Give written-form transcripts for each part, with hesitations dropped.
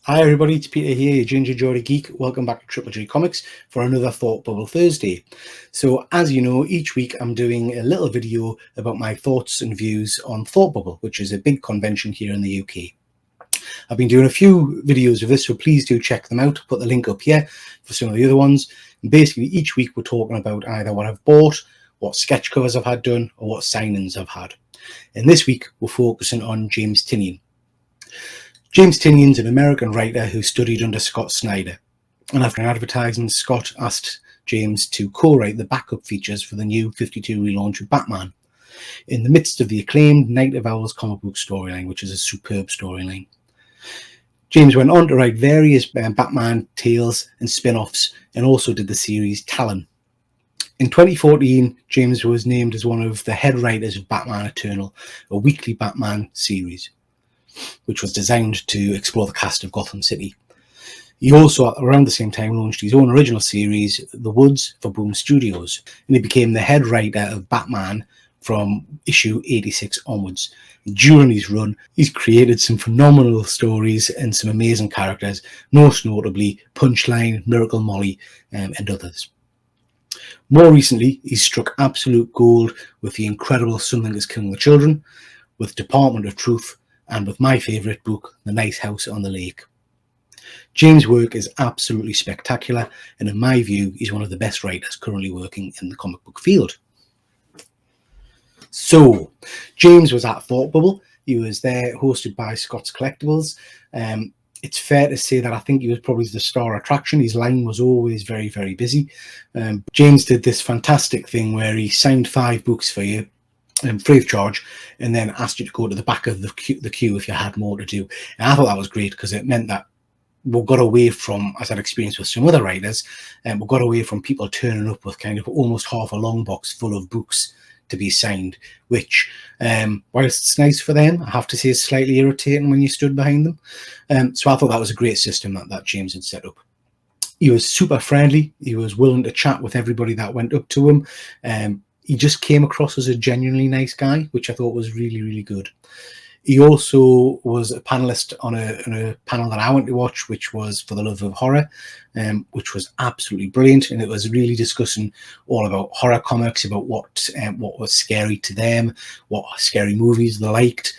Hi everybody, it's Peter here, your Ginger Geordie Geek. Welcome back to Triple G Comics for another Thought Bubble Thursday. So as you know, each week I'm doing a little video about my thoughts and views on Thought Bubble, which is a big convention here in the UK. I've been doing a few videos of this, so please do check them out. I'll put the link up here for some of the other ones. And basically each week we're talking about either what I've bought, what sketch covers I've had done, or what signings I've had. And this week we're focusing on James Tynion. James Tynion's an American writer who studied under Scott Snyder, and after an advertisement, Scott asked James to co-write the backup features for the new 52 relaunch of Batman, in the midst of the acclaimed Night of Owls comic book storyline, which is a superb storyline. James went on to write various Batman tales and spin-offs, and also did the series Talon. In 2014, James was named as one of the head writers of Batman Eternal, a weekly Batman series, which was designed to explore the cast of Gotham City. He also, around the same time, launched his own original series, The Woods, for Boom Studios, and he became the head writer of Batman from issue 86 onwards. During his run, he's created some phenomenal stories and some amazing characters, most notably Punchline, Miracle Molly, and others. More recently, he's struck absolute gold with the incredible Something is Killing the Children, with Department of Truth, and with my favourite book, The Nice House on the Lake. James' work is absolutely spectacular, and in my view, he's one of the best writers currently working in the comic book field. So, James was at Thought Bubble. He was there, hosted by Scott's Collectibles. It's fair to say that I think he was probably the star attraction. His line was always very, very busy. James did this fantastic thing where he signed 5 books for you, free of charge, and then asked you to go to the back of the queue if you had more to do. And I thought that was great because it meant that we got away from, as I'd experienced with some other writers, and we got away from people turning up with kind of almost half a long box full of books to be signed, which, whilst it's nice for them, I have to say is slightly irritating when you stood behind them. So I thought that was a great system that James had set up. He was super friendly. He was willing to chat with everybody that went up to him. He just came across as a genuinely nice guy, which I thought was really, really good. He also was a panelist on a panel that I went to watch, which was For the Love of Horror, which was absolutely brilliant. And it was really discussing all about horror comics, about what was scary to them, what scary movies they liked,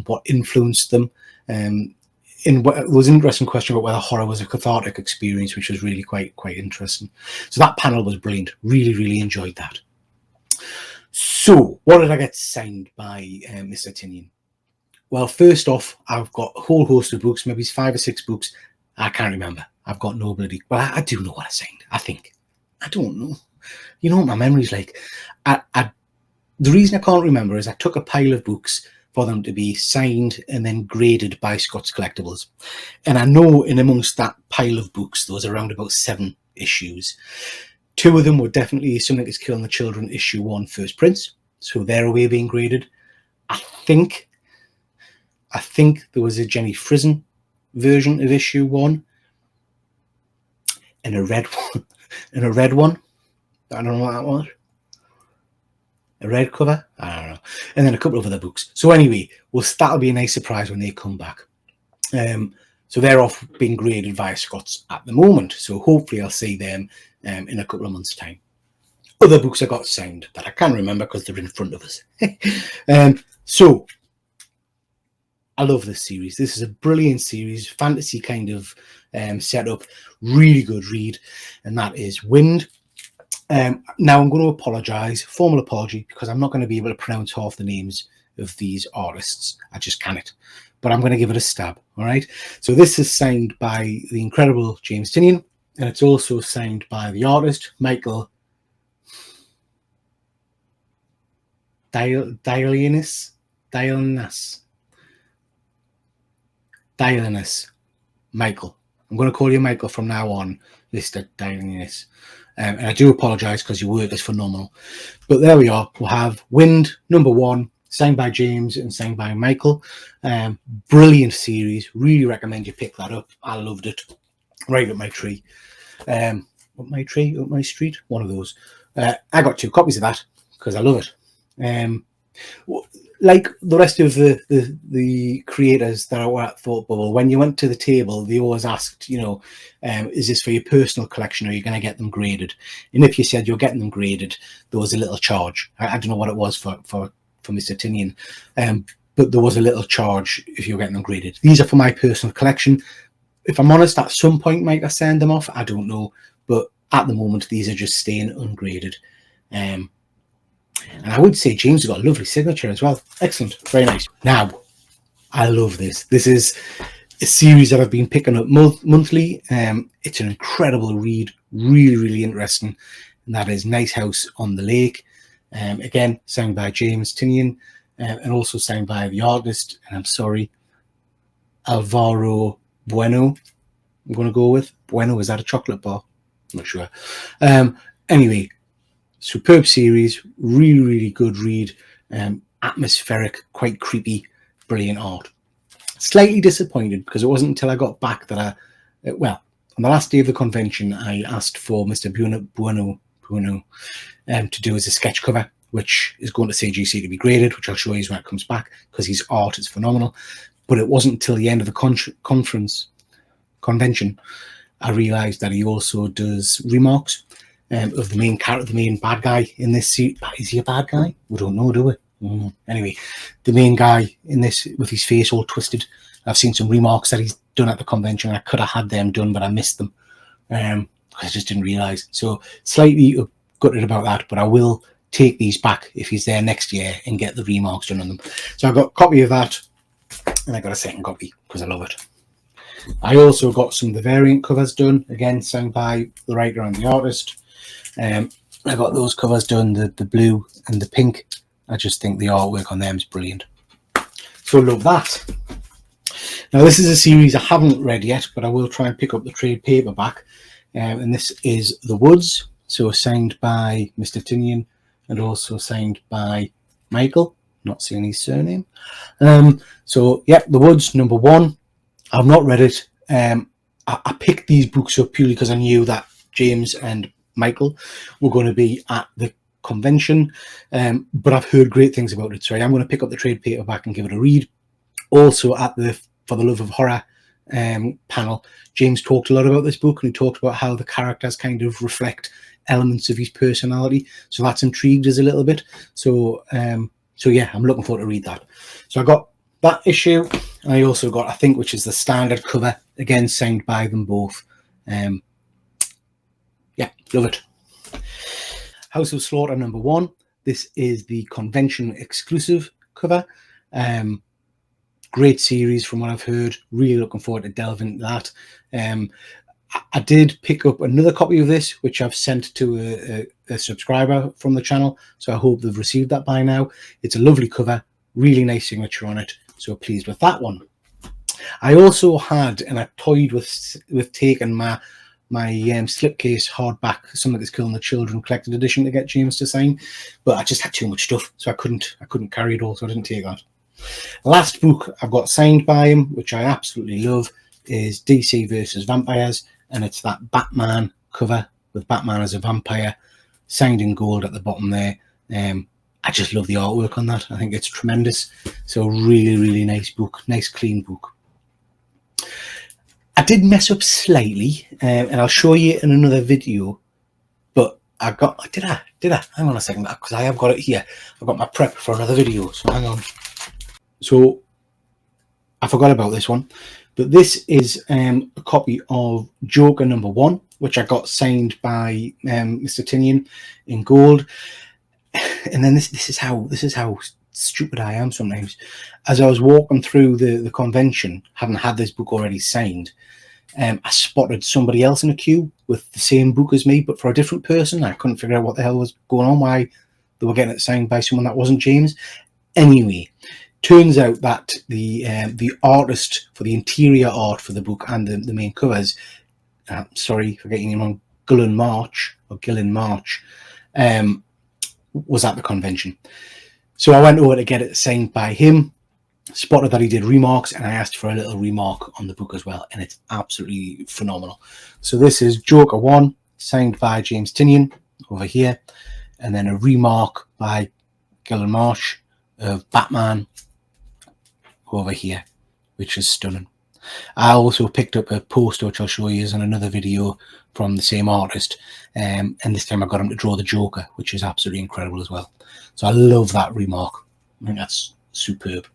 what influenced them. And there was an interesting question about whether horror was a cathartic experience, which was really quite interesting. So that panel was brilliant. Really, really enjoyed that. So, what did I get signed by Mr. Tynion? Well, first off, I've got a whole host of books, maybe 5 or 6 books. I can't remember. I've got no bloody... Well, I do know what I signed, I think. I don't know. You know what my memory's like? The reason I can't remember is I took a pile of books for them to be signed and then graded by Scott's Collectibles. And I know in amongst that pile of books, there was around about 7 issues. 2 of them were definitely Something is Killing the Children, issue 1, First Prince. So they're away being graded. I think there was a Jenny Frison version of issue 1 and a red one. I don't know what that was. A red cover? I don't know. And then a couple of other books. So anyway, that'll be a nice surprise when they come back. So they're off being graded via Scott's at the moment. So hopefully I'll see them in a couple of months' time. Other books I got signed that I can't remember because they're in front of us. So I love this series. This is a brilliant series, fantasy kind of setup, really good read, and that is Wind. Now I'm going to apologise, formal apology, because I'm not going to be able to pronounce half the names of these artists. I just can't. But I'm going to give it a stab, all right? So this is signed by the incredible James Tynion, and it's also signed by the artist, Michael Dialynas. Michael. I'm going to call you Michael from now on, Mr. Dialynas. And I do apologise because your work is phenomenal. But there we are. We'll have Wind, number 1, signed by James and signed by Michael. Brilliant series. Really recommend you pick that up. I loved it. Right up my tree. Up my tree? Up my street? One of those. I got 2 copies of that because I love it. like the rest of the creators that are at Thought Bubble, when you went to the table, they always asked, is this for your personal collection, or are you going to get them graded? And if you said you're getting them graded, there was a little charge. I don't know what it was for Mr. Tynion, but there was a little charge if you're getting them graded. These are for my personal collection. If I'm honest, at some point might I send them off, I don't know, but at the moment these are just staying ungraded. And I would say James has got a lovely signature as well. Excellent, very nice. Now, I love this. This is a series that I've been picking up monthly. It's an incredible read, really, really interesting. And that is Nice House on the Lake. Again, signed by James Tynion, and also signed by the artist, and I'm sorry, Alvaro Bueno. I'm going to go with Bueno. Is that a chocolate bar? I'm not sure. Anyway, superb series, really, really good read, atmospheric, quite creepy, brilliant art. Slightly disappointed because it wasn't until I got back that on the last day of the convention, I asked for Mr. Bueno to do as a sketch cover, which is going to say GC to be graded, which I'll show you when it comes back, because his art is phenomenal. But it wasn't until the end of the convention, I realised that he also does remarks of the main character, the main bad guy in this series. Is he a bad guy? We don't know, do we? Anyway, the main guy in this with his face all twisted. I've seen some remarks that he's done at the convention. I could have had them done, but I missed them. I just didn't realise. So slightly gutted about that, but I will take these back if he's there next year and get the remarks done on them. So I got a copy of that, and I got a second copy because I love it. I also got some of the variant covers done, again signed by the writer and the artist. I got those covers done, the blue and the pink. I just think the artwork on them is brilliant. So I love that. Now this is a series I haven't read yet, but I will try and pick up the trade paperback. And this is The Woods, so signed by Mr. Tynion and also signed by Michael, not seeing his surname. So yeah, The Woods, number 1. I've not read it. I picked these books up purely because I knew that James and Michael were going to be at the convention, but I've heard great things about it, so I am going to pick up the trade paperback and give it a read. Also at the For the Love of Horror panel, James talked a lot about this book, and he talked about how the characters kind of reflect elements of his personality, so that's intrigued us a little bit. So yeah, I'm looking forward to read that. So I got that issue, and I also got, I think, which is the standard cover, again signed by them both. Yeah, love it. House of Slaughter number 1. This is the convention exclusive cover. Great series from what I've heard. Really looking forward to delving into that. I did pick up another copy of this, which I've sent to a subscriber from the channel, so I hope they've received that by now. It's a lovely cover, really nice signature on it, so pleased with that one. I also had, and I toyed with taking my slipcase hardback, Something That's Killing the Children collected edition to get James to sign, but I just had too much stuff, so I couldn't carry it all, so I didn't take that. Last book I've got signed by him, which I absolutely love, is DC versus Vampires, and it's that Batman cover with Batman as a vampire, signed in gold at the bottom there. I just love the artwork on that. I think it's tremendous. So really, really nice book, nice clean book. I did mess up slightly, and I'll show you in another video, but did I? Hang on a second, because I have got it here. I've got my prep for another video, so hang on. So I forgot about this one, but this is a copy of Joker number 1, which I got signed by Mr. Tynion in gold. And then this is how stupid I am sometimes. As I was walking through the convention, having had this book already signed, I spotted somebody else in a queue with the same book as me, but for a different person. I couldn't figure out what the hell was going on, why they were getting it signed by someone that wasn't James. Anyway, turns out that the artist for the interior art for the book and the main covers, sorry for getting him on, Gillen March, was at the convention. So I went over to get it signed by him, spotted that he did remarks, and I asked for a little remark on the book as well, and it's absolutely phenomenal. So this is Joker 1, signed by James Tynion over here, and then a remark by Gillen March of Batman over here, which is stunning. I also picked up a poster, which I'll show you in another video, from the same artist, and this time I got him to draw the Joker, which is absolutely incredible as well. So I love that remark. I think that's superb.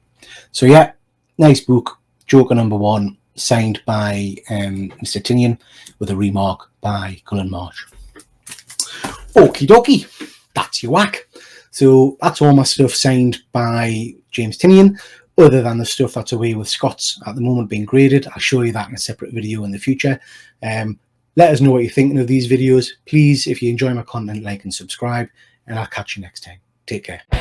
So yeah, nice book, Joker #1, signed by Mr. Tynion, with a remark by Cullen March. Okie dokie, that's your whack. So that's all my stuff signed by James Tynion, other than the stuff that's away with Scott's at the moment being graded. I'll show you that in a separate video in the future. Let us know what you're thinking of these videos. Please, if you enjoy my content, like and subscribe, and I'll catch you next time. Take care.